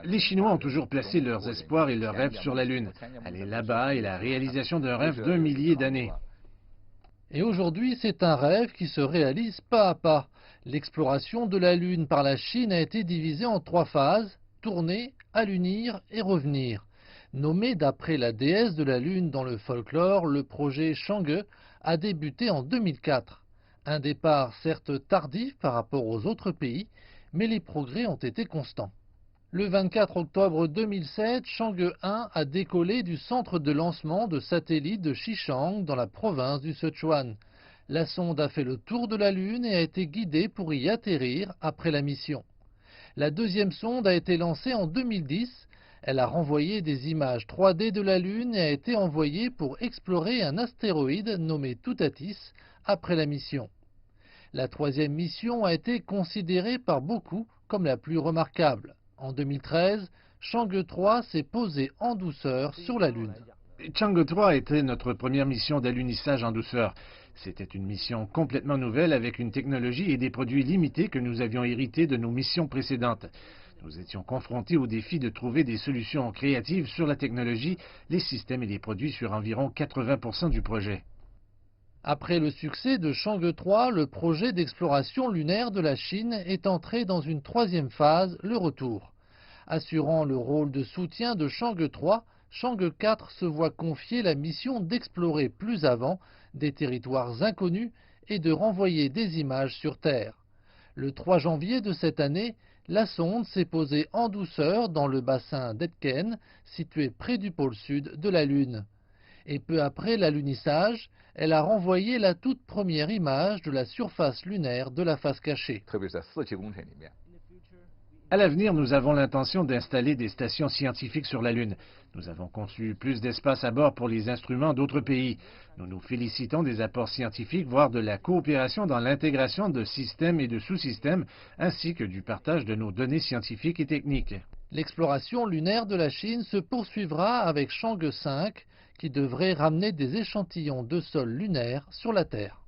Les Chinois ont toujours placé leurs espoirs et leurs rêves sur la Lune. Aller là-bas est la réalisation d'un rêve d'un millier d'années. Et aujourd'hui, c'est un rêve qui se réalise pas à pas. L'exploration de la Lune par la Chine a été divisée en 3 phases: tourner, allunir et revenir. Nommé d'après la déesse de la Lune dans le folklore, le projet Chang'e a débuté en 2004. Un départ certes tardif par rapport aux autres pays, mais les progrès ont été constants. Le 24 octobre 2007, Chang'e 1 a décollé du centre de lancement de satellites de Xichang dans la province du Sichuan. La sonde a fait le tour de la Lune et a été guidée pour y atterrir après la mission. La deuxième sonde a été lancée en 2010. Elle a renvoyé des images 3D de la Lune et a été envoyée pour explorer un astéroïde nommé Toutatis après la mission. La troisième mission a été considérée par beaucoup comme la plus remarquable. En 2013, Chang'e 3 s'est posé en douceur sur la Lune. Chang'e 3 était notre première mission d'alunissage en douceur. C'était une mission complètement nouvelle avec une technologie et des produits limités que nous avions hérités de nos missions précédentes. Nous étions confrontés au défi de trouver des solutions créatives sur la technologie, les systèmes et les produits sur environ 80% du projet. Après le succès de Chang'e 3, le projet d'exploration lunaire de la Chine est entré dans une troisième phase, le retour. Assurant le rôle de soutien de Chang'e 3, Chang'e 4 se voit confier la mission d'explorer plus avant des territoires inconnus et de renvoyer des images sur Terre. Le 3 janvier de cette année, la sonde s'est posée en douceur dans le bassin d'Aitken, situé près du pôle sud de la Lune. Et peu après l'alunissage, elle a renvoyé la toute première image de la surface lunaire de la face cachée. À l'avenir, nous avons l'intention d'installer des stations scientifiques sur la Lune. Nous avons conçu plus d'espace à bord pour les instruments d'autres pays. Nous nous félicitons des apports scientifiques, voire de la coopération dans l'intégration de systèmes et de sous-systèmes, ainsi que du partage de nos données scientifiques et techniques. L'exploration lunaire de la Chine se poursuivra avec Chang'e 5, qui devrait ramener des échantillons de sol lunaire sur la Terre.